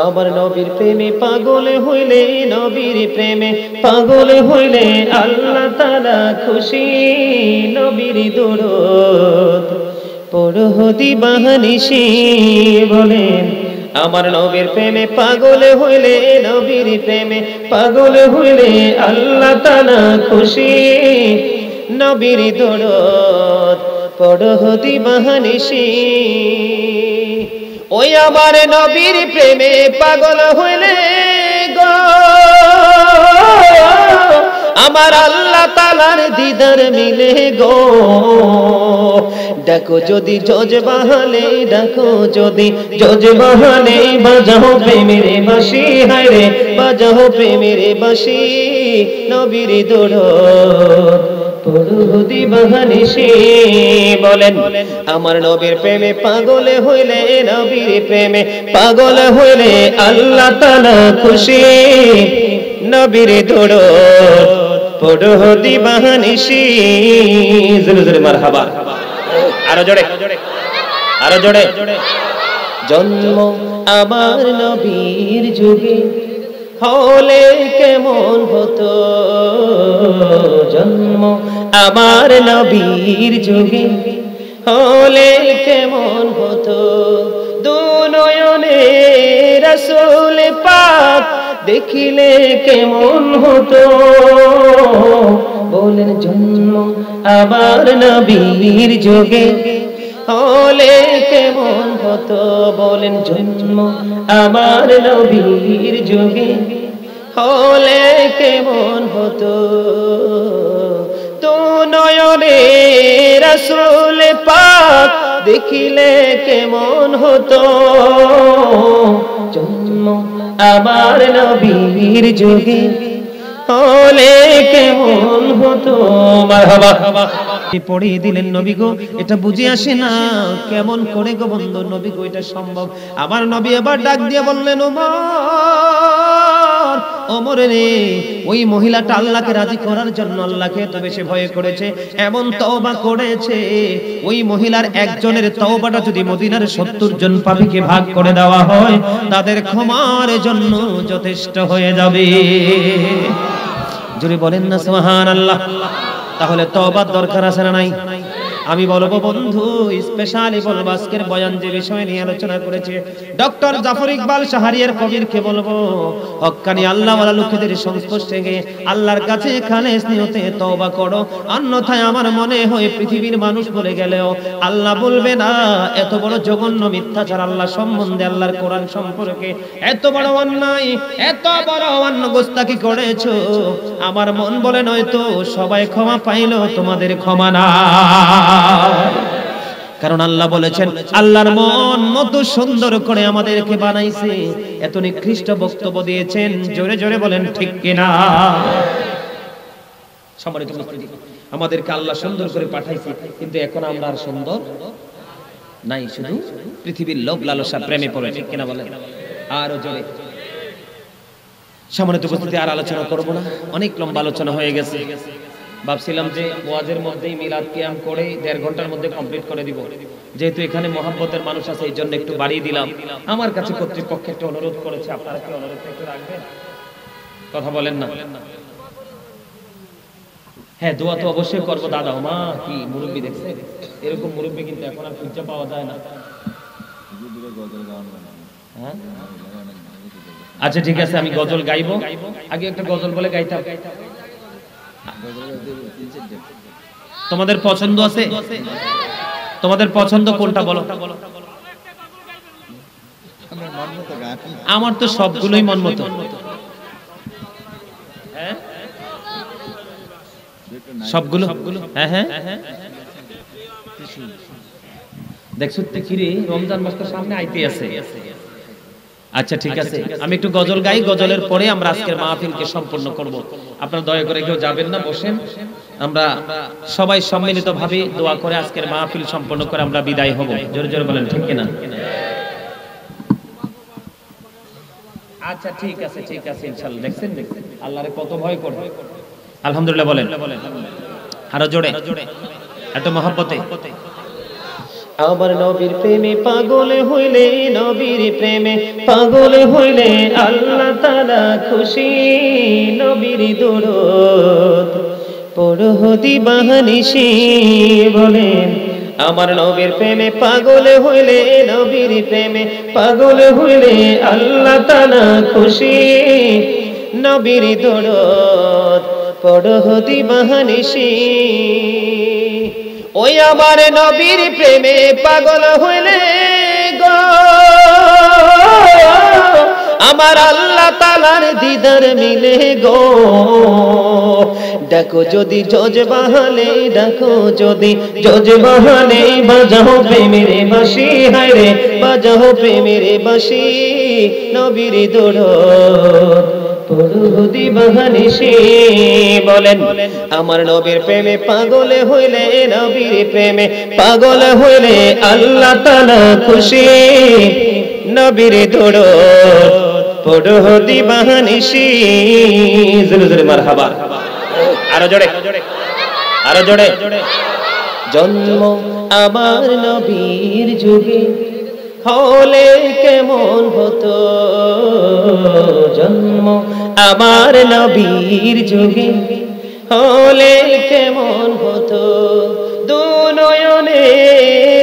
আমার নবীর প্রেমে পাগল হইলে, নবীর প্রেমে পাগল হইলে আল্লাহ তাআলা খুশি। নবীর দরুদ পড়ো দিবানিশি, বলেন আমার নবীর প্রেমে পাগল হইলে, নবীর প্রেমে পাগল হইলে আল্লাহ তাআলা খুশি। নবীর দরুদ পড়ো দিবানিশি। ওই আমার নবীর প্রেমে পাগল হইলে গো, আমার আল্লাহ তাআলার দিদার মিলে গো। ডাকো যদি জজবাহালে, ডাকো যদি জজবাহালে, বাজাও প্রেমের বাঁশি, হায় রে বাজাও প্রেমের বাঁশি। নবীর দরুদ পড়ো দিবানিশি, বলেন আমার নবীর প্রেমে পাগল হইলে, নবীর প্রেমে পাগল হইলে আল্লাহ তাআলা খুশি। নবীর দরুদ পড়ো দিবানিশি। জোরে জোরে মারহাবা, আরো জোরে, আরো জোরে। জন্ম আমার নবীর যুগে হলে কেমন হতো, জন্ম আমার নবীর যুগে হলে কেমন হতো। দুনয়নে রাসূল পাক দেখিলে কেমন হতো, বলেন জন্ম আমার নবীর যুগে হলে কেমন হতো, বলেন জন্ম আমার নবীর যুগে হলে কেমন হতো। তো নয়নে রাসূল পাক দেখিলে কেমন হতো, জন্ম আমার নবীর যুগে হলে কেমন হতো। মারহাবা। পড়িয়ে দিলেন নবী গো, এটা বুঝে আসে না কেমন করে গো বন্ধু নবী গো এটা সম্ভব। আমার নবী এবার ডাক দিয়ে বললেন ওমর, ওমর রে, ওই মহিলাটা আল্লাহকে রাজি করার জন্য আল্লাহকে এত বেশি ভয় করেছে, এমন তওবা করেছে, ওই মহিলার একজনের তওবাটা যদি মদিনার ৭০ জন পাপীকে ভাগ করে দেওয়া হয় তাদের ক্ষমার জন্য যথেষ্ট হয়ে যাবে। জোরে বলেন না সুবহানাল্লাহ। তাহলে তওবার দরকার আছে না নাই? আমি বলবো বন্ধু, স্পেশালি বলবো আজকের বয়ান যে বিষয় নিয়ে আলোচনা করেছে ডক্টর জাফর ইকবাল শাহরিয়ার কবিরকে বলবো, হক্কানি আল্লাহওয়ালা লোকেদের সংস্পর্শে গিয়ে আল্লাহর কাছে খালেস নিয়তে তওবা করো, অন্যথায় আমার মনে হয় পৃথিবীর মানুষ বলে গেলেও আল্লাহ বলবে না এত বড় জঘন্য মিথ্যাচার আল্লাহ সম্বন্ধে, আল্লাহর কোরআন সম্পর্কে এত বড় অন্যায়, এত বড় অন্য গোস্তাকি করেছো। আমার মন বলে নয়তো সবাই ক্ষমা পাইলো, তোমাদের ক্ষমা না। কারণ আল্লাহ বলেছেন আল্লাহর মন মত সুন্দর করে আমাদেরকে বানাইছে, এত নিকৃষ্ট বক্তব্য দিয়েছেন। জোরে জোরে বলেন ঠিক কিনা? সম্মানিত উপস্থিতি, আমাদেরকে আল্লাহ সুন্দর করে পাঠাইছে, কিন্তু এখন আমরা আর সুন্দর নাই, শুধু পৃথিবীর লোভ লালসা প্রেমে পড়ে, ঠিক কিনা বলেন? আরো জোরে। সম্মানিত উপস্থিতি, আর আলোচনা করব না, অনেক লম্বা আলোচনা হয়ে গেছে। ভাবছিলাম যে ওয়াজের মধ্যেই মিলাদ কিয়াম করে ১.৫ ঘন্টার মধ্যে কমপ্লিট করে দিব, যেহেতু এখানে মহব্বতের মানুষ আছে এই জন্য একটু বাড়িয়ে দিলাম। আমার কাছে কর্তৃপক্ষ একটা অনুরোধ করেছে, আপনারা কি অনুরোধ একটু রাখবেন? কথা বলেন না? হ্যাঁ, দোয়া তো অবশ্যই করবো। দাদা মা কি মুরব্বী দেখছে, এরকম মুরব্বী কিন্তু এখন আর খুঁজে পাওয়া যায় না। হ্যাঁ, আচ্ছা ঠিক আছে, আমি গজল গাইবো। আগে একটা গজল বলে গাইতাম। তোমাদের পছন্দ আছে? তোমাদের পছন্দ কোনটা বলো? আমার তো সবগুলোই মন মতো। সবগুলো? হ্যাঁ হ্যাঁ। দেখছো কি রে, রমজান মাস তো সামনে আইতে আছে। আচ্ছা ঠিক আছে, আমি একটু গজল গাই, গজলের পরে আমরা আজকের মাহফিলকে সম্পূর্ণ করব। আপনারা দয়া করে কেউ যাবেন না, বসেন। আমরা সবাই সম্মিলিতভাবে দোয়া করে আজকের মাহফিল সম্পূর্ণ করে আমরা বিদায় হব। জোরে জোরে বলেন ঠিক কিনা? আচ্ছা ঠিক আছে ঠিক আছে, ইনশাআল্লাহ। দেখছেন আল্লাহরে কত ভয় করে। আলহামদুলিল্লাহ বলেন, আরো জোরে, এত মহব্বতে। আমার নবীর প্রেমে পাগল হইলে, নবীর প্রেমে পাগল হইলে আল্লাহ তাআলা খুশি। নবীর দরুদ পড়ো দিবানিশি, বলেন আমার নবীর প্রেমে পাগল হইলে, নবীর প্রেমে পাগল হইলে আল্লাহ তাআলা খুশি। নবীর দরুদ পড়ো দিবানিশি। ওই আমার নবীর প্রেমে পাগল হইলে গো, আমার আল্লাহ তাআলার দিদার মিলে গো। ডাকো যদি জজবাহালে, ডাকো যদি জজবাহালে, বাজাও প্রেমের বাঁশি, হায় রে বাজাও প্রেমের বাঁশি। নবীর দরুদ পড়ো দিবানিশি, বলেন আমার নবীর প্রেমে পাগল হইলে, নবীর প্রেমে পাগল হইলে আল্লাহ তাআলা খুশি। নবীর দরুদ পড়ো দিবানিশি। জোরে জোরে মারহাবা, আরো জোরে, আরো জোরে। জন্ম আমার নবীর যুগে হলে কেমন হতো, জন্ম আমার নবীর যুগে হলে কেমন হতো। দু নয়নে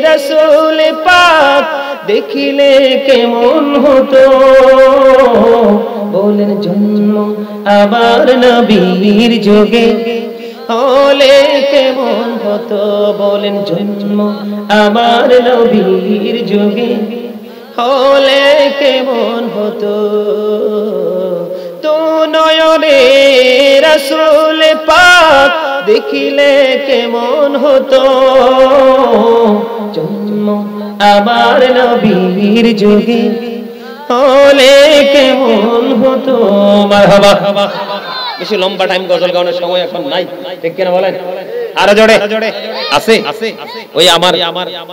রাসূল পাক দেখিলে কেমন হতো, বলেন জন্ম আমার নবীর যুগে হলে কেমন হতো, বলেন জন্ম আমার নবীর যুগে হলে কেমন হতো। তো নয়নে রাসূল পাক দেখিলে কেমন হতো, জন্ম আমার নবীর যুগে হলে কেমন হতো। মারহাবা। বেশি লম্বা টাইম গজল গাওয়ার সময় এখন নাই, ঠিক কিনা বলেন? আরো জোরে আছে। ওই আমার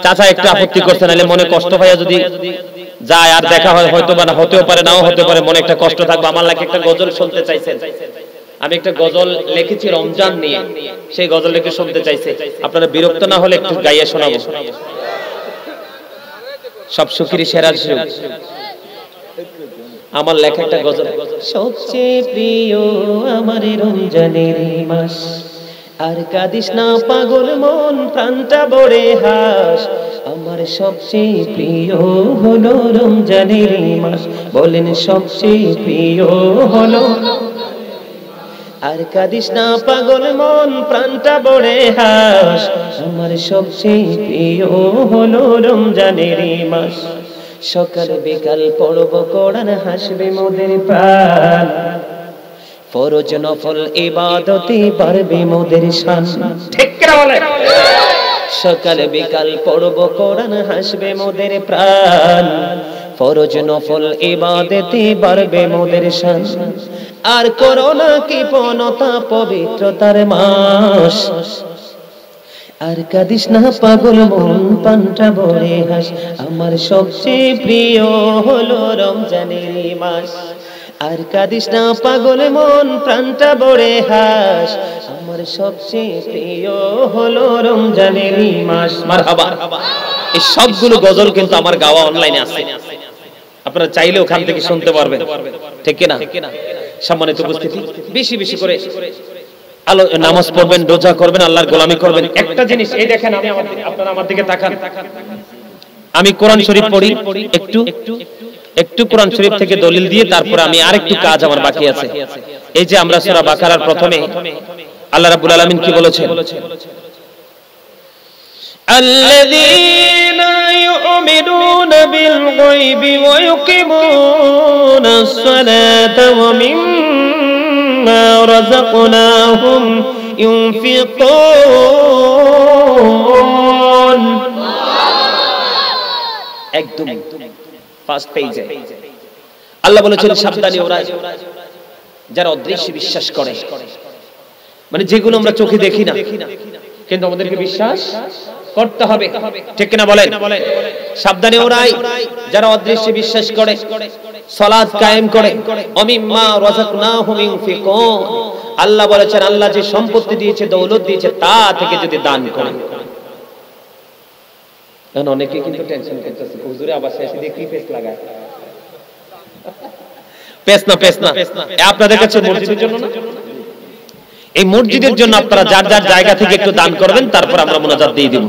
চাচা একটু আপত্তি করছে, নাহলে মনে কষ্ট হয় যদি যায় আর দেখা হয়, হয়তো বা না হতেও পারে, নাও হতে পারে, মনে একটা কষ্ট থাকবে। আমার লাগে একটা গজল শুনতে চাইছেন, আমি একটা গজল লিখেছি রমজান নিয়ে, সেই গজল লিখে শুনতে চাইছে। আপনারা বিরক্ত না হলে একটু গাইয়ে শোনাবো। সব সুখেরই সেরা সুখ, আমার লেখা একটা গজল। সবচেয়ে প্রিয় আমার রমজানের মাস, আর কাঁদিস না পাগল মন, প্রাণটা বড়ে হাস। আমার সবচেয়ে প্রিয় হলো রমজানের মাস, বলেন সবচেয়ে প্রিয় হলো। আর কাঁদিস না পাগল মন, প্রাণটা বড়ে হাস। আমার সবচেয়ে প্রিয় হলো রমজানের মাস। সকাল বিকাল পড়ব কোরআন, হাসবে মোদের প্রাণ। ফরজ নফল ইবাদতে বাড়বে মোদের শান, ঠিক কিনা বলেন? সকাল বিকাল পড়ব কোরআন, হাসবে মোদের প্রাণ। ফরজ নফল ইবাদতে বাড়বে মোদের শান। আর করোনা কৃপণতা পবিত্রতার মাস। আর কাঁদিস না পাগল মন, প্রাণটা ভরে হাস। আমার সবচেয়ে প্রিয় হলো রমজানের মাস। আর কাঁদিস না পাগল মন, প্রাণটা ভরে হাস। আমার সবচেয়ে প্রিয় হলো রমজানের মাস। মারহাবা। এই সবগুলো গজল কিন্তু আমার গাওয়া অনলাইনে আছে, আপনারা চাইলে ওখান থেকে শুনতে পারবেন, ঠিক কিনা? সম্মানিত উপস্থিতি, বেশি বেশি করে নামাজ পড়বেন, রোজা করবেন, আল্লাহর গোলামি করবেন। একটা জিনিস এই দেখেন, আপনারা আমার দিকে তাকান। আমি কোরআন শরীফ পড়ি, একটু কোরআন শরীফ থেকে দলিল দিয়ে তারপর আমি আরেকটু কাজ আমার বাকি আছে। এই যে আমরা সূরা বাকারার প্রথমে আল্লাহ রাব্বুল আলামিন কি বলেছেন? আল্লাযীনা ইউমিনুনা বিল গায়বি ওয়া ইউকিমুনাস সালাতা ওয়া মিম্মা রাযাকনাহুম ইউনফিকুন। একদম ফার্স্ট পেজে আল্লাহ বলেছেন সাবধানী ওরা যারা অদৃশ্য বিশ্বাস করে, মানে যেগুলো আমরা চোখে দেখি না কিন্তু আমাদেরকে বিশ্বাস করতে হবে, ঠিক কিনা বলেন? সাবধানী ওরাই যারা অদৃশ্য বিশ্বাস করে, সালাত কায়েম করে, অমিম্মা রাযাকনাহুম ইউনফিকুন। আল্লাহ বলেছেন আল্লাহ যে সম্পত্তি দিয়েছে, দৌলত দিয়েছে, তা থেকে যদি দান করে। এখন অনেকে কিন্তু টেনশন করতেছে, হুজুরে আবার শেষে দিয়ে কি পেস লাগায়। পেস না আপনাদের কাছে মসজিদের জন্য না, এই মসজিদের জন্য আপনারা যার যার জায়গা থেকে একটু দান করবেন, তারপর আমরা মুনাজাত দিয়ে দিব।